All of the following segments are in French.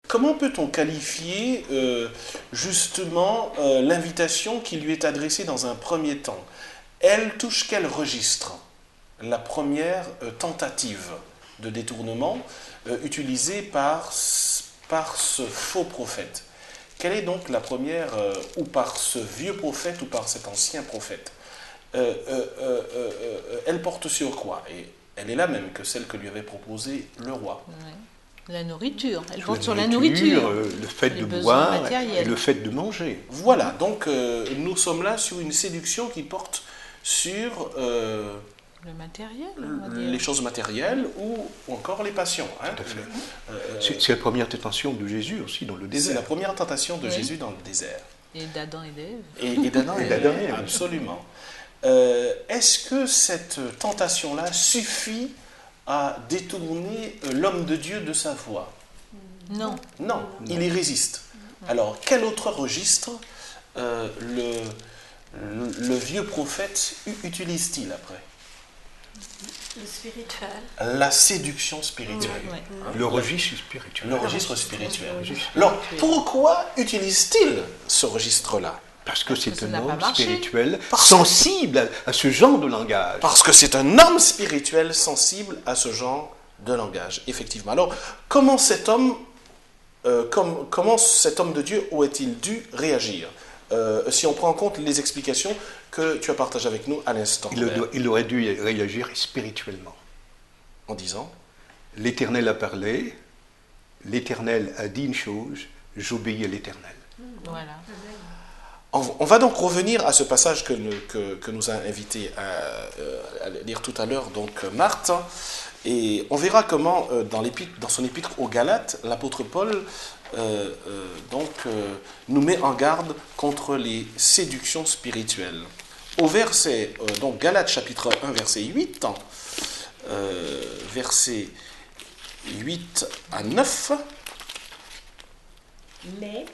comment peut-on qualifier justement l'invitation qui lui est adressée dans un premier temps? Elle touche quel registre? La première tentative de détournement utilisée par ce faux prophète. Quelle est donc la première, ou par ce vieux prophète ou par cet ancien prophète? Elle porte sur quoi? Et elle est la même que celle que lui avait proposée le roi. Ouais. La nourriture, elle porte sur la nourriture, le fait de boire et le fait de manger. Voilà, donc nous sommes là sur une séduction qui porte sur le matériel, les choses matérielles ou encore les passions. Hein. Tout à fait. C'est la première tentation de Jésus aussi dans le désert. C'est la première tentation de Jésus dans le désert. Et d'Adam et d'Ève. Et d'Adam et d'Ève, absolument. Est-ce que cette tentation-là suffit à détourner l'homme de Dieu de sa voie? Non. Non, il y résiste. Alors, quel autre registre le vieux prophète utilise-t-il après? Le spirituel. La séduction spirituelle. Ouais. Le registre spirituel. Le registre spirituel. Alors, pourquoi utilise-t-il ce registre-là? Parce que c'est un homme marché. spirituel sensible à ce genre de langage. Parce que c'est un homme spirituel sensible à ce genre de langage, effectivement. Alors, comment cet homme de Dieu aurait-il dû réagir? Si on prend en compte les explications que tu as partagées avec nous à l'instant. Il aurait dû réagir spirituellement. En disant? L'Éternel a parlé, l'Éternel a dit une chose, j'obéis à l'Éternel. Voilà. On va donc revenir à ce passage que nous a invité à lire tout à l'heure, donc Marthe, et on verra comment dans son épître aux Galates, l'apôtre Paul nous met en garde contre les séductions spirituelles. Au verset, donc Galates chapitre 1, verset 8, versets 8 à 9. Mais,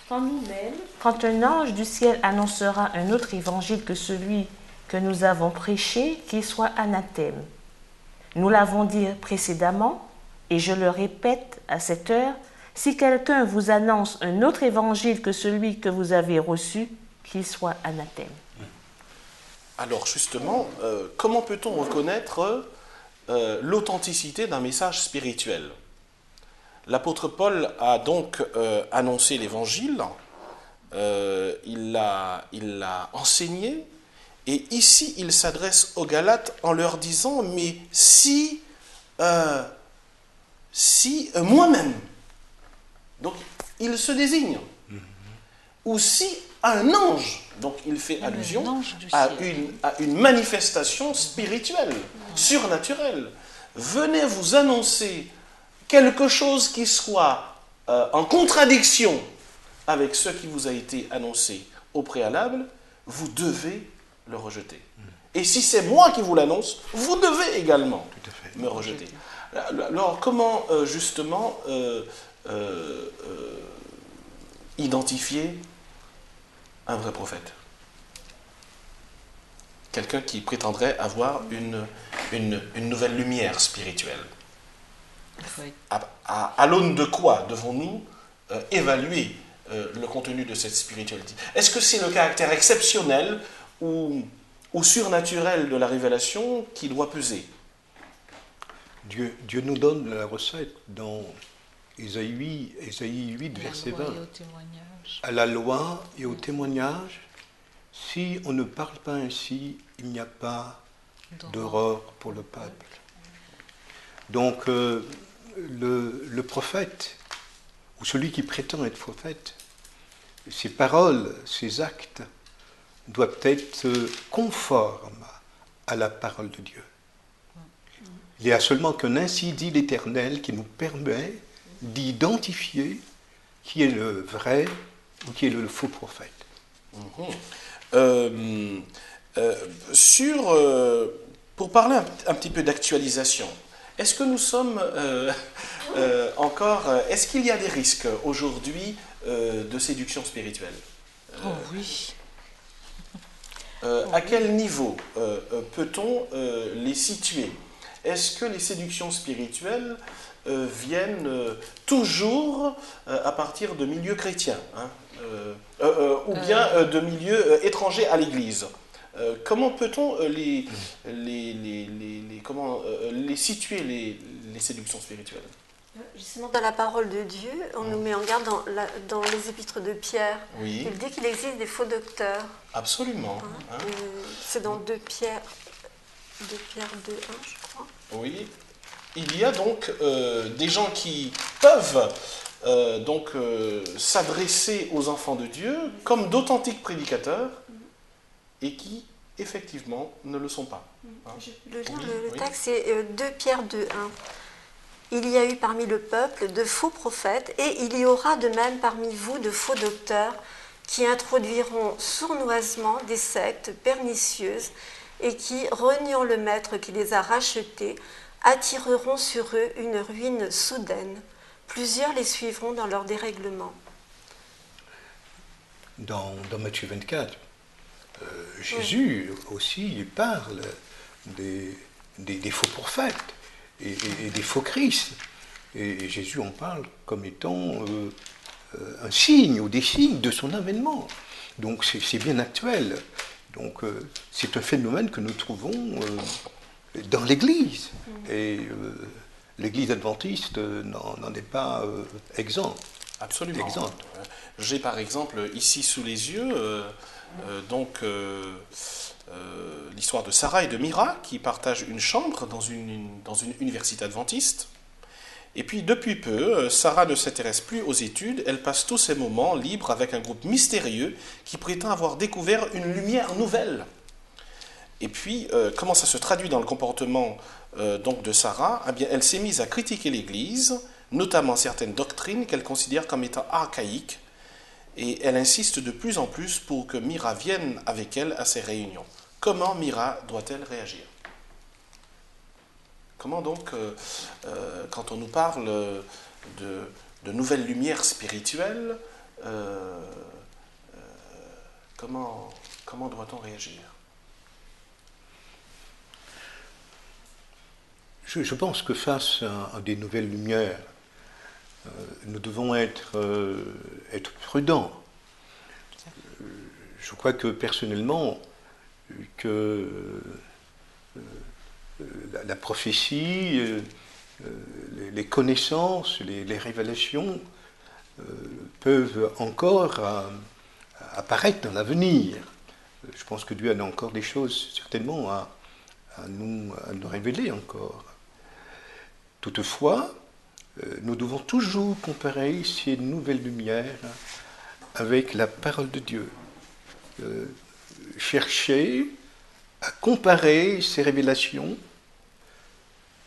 quand nous-mêmes, quand un ange du ciel annoncera un autre évangile que celui que nous avons prêché, qu'il soit anathème. Nous l'avons dit précédemment, et je le répète à cette heure, si quelqu'un vous annonce un autre évangile que celui que vous avez reçu, qu'il soit anathème. Alors justement, comment peut-on reconnaître l'authenticité d'un message spirituel? L'apôtre Paul a donc annoncé l'évangile, il l'a enseigné, et ici il s'adresse aux Galates en leur disant, mais si moi-même, donc il se désigne, ou si un ange, donc il fait allusion à une manifestation spirituelle, surnaturelle, venait vous annoncer quelque chose qui soit en contradiction avec ce qui vous a été annoncé au préalable, vous devez le rejeter. Et si c'est moi qui vous l'annonce, vous devez également me rejeter. Alors, comment justement identifier un vrai prophète? Quelqu'un qui prétendrait avoir une nouvelle lumière spirituelle. À l'aune de quoi devons-nous évaluer le contenu de cette spiritualité? Est-ce que c'est le caractère exceptionnel ou surnaturel de la révélation qui doit peser? Dieu nous donne la recette dans Ésaïe 8, verset 20. À la loi et au témoignage, si on ne parle pas ainsi, il n'y a pas d'aurore pour le peuple. Donc, le prophète, ou celui qui prétend être prophète, ses paroles, ses actes, doivent être conformes à la parole de Dieu. Il n'y a seulement qu'un ainsi dit l'Éternel qui nous permet d'identifier qui est le vrai ou qui est le faux prophète. Pour parler un petit peu d'actualisation, est-ce que nous sommes est-ce qu'il y a des risques aujourd'hui de séduction spirituelle? Oh oui. À quel niveau peut-on les situer? Est-ce que les séductions spirituelles viennent toujours à partir de milieux chrétiens, hein, ou bien de milieux étrangers à l'Église. Comment peut-on les situer, les séductions spirituelles? Justement, dans la parole de Dieu, on nous met en garde dans les épîtres de Pierre. Oui. Il dit qu'il existe des faux docteurs. Absolument. Hein. C'est dans 2 Pierre 2, 1, je crois. Oui. Il y a donc des gens qui peuvent s'adresser aux enfants de Dieu comme d'authentiques prédicateurs et qui, effectivement, ne le sont pas. Hein. Le texte, c'est 2 Pierre 2, 1. Il y a eu parmi le peuple de faux prophètes, et il y aura de même parmi vous de faux docteurs qui introduiront sournoisement des sectes pernicieuses et qui, reniant le maître qui les a rachetés, attireront sur eux une ruine soudaine. Plusieurs les suivront dans leur dérèglement. Dans Matthieu 24, Jésus aussi il parle des faux prophètes et des faux Christ. Et Jésus en parle comme étant un signe ou des signes de son avènement. Donc c'est bien actuel. Donc c'est un phénomène que nous trouvons dans l'Église. Et l'Église adventiste n'en est pas exempt. Absolument. Exempt. J'ai par exemple ici sous les yeux l'histoire de Sarah et de Mira qui partagent une chambre dans une université adventiste. Et puis depuis peu, Sarah ne s'intéresse plus aux études, elle passe tous ses moments libres avec un groupe mystérieux qui prétend avoir découvert une lumière nouvelle. Et puis, comment ça se traduit dans le comportement de Sarah? Eh bien, elle s'est mise à critiquer l'Église, notamment certaines doctrines qu'elle considère comme étant archaïques, et elle insiste de plus en plus pour que Mira vienne avec elle à ses réunions. Comment Mira doit-elle réagir? Comment donc, quand on nous parle de nouvelles lumières spirituelles, comment doit-on réagir? Je pense que face à des nouvelles lumières, nous devons être prudents. Je crois que personnellement, que la prophétie, les connaissances, les révélations peuvent encore apparaître dans l'avenir. Je pense que Dieu a encore des choses certainement à nous révéler encore. Toutefois, nous devons toujours comparer ces nouvelles lumières avec la parole de Dieu. Chercher à comparer ces révélations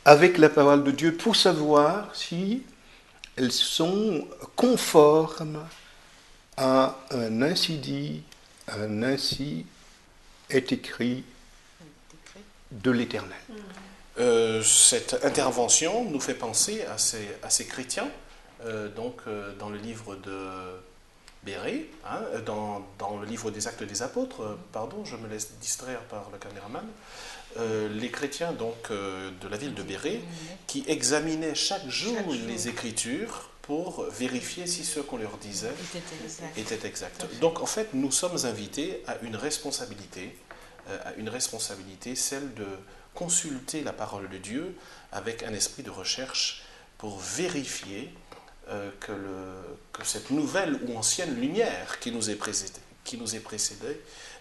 avec la parole de Dieu pour savoir si elles sont conformes à un ainsi dit, un ainsi est écrit de l'Éternel. Cette intervention nous fait penser à ces chrétiens, dans le livre de Béré, hein, dans le livre des Actes des Apôtres, pardon, je me laisse distraire par le caméraman, les chrétiens de la ville de Béré qui examinaient chaque jour les Écritures pour vérifier si ce qu'on leur disait était exact. Donc en fait, nous sommes invités à une responsabilité, celle de consulter la parole de Dieu avec un esprit de recherche pour vérifier que cette nouvelle ou ancienne lumière qui nous est présentée,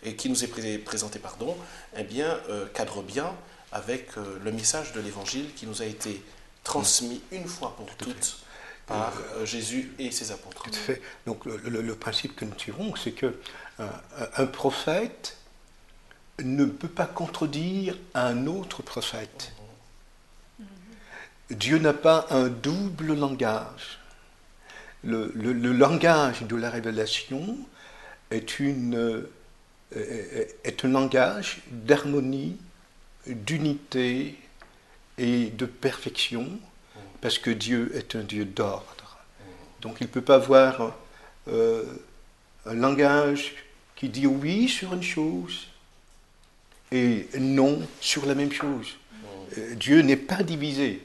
eh bien, cadre bien avec le message de l'Évangile qui nous a été transmis une fois pour toutes par Jésus et ses apôtres. Tout à fait. Donc le principe que nous tirons, c'est que un prophète ne peut pas contredire un autre prophète. Dieu n'a pas un double langage. Le langage de la révélation est un langage d'harmonie, d'unité et de perfection, parce que Dieu est un Dieu d'ordre. Donc il ne peut pas avoir un langage qui dit oui sur une chose et non sur la même chose. Dieu n'est pas divisé.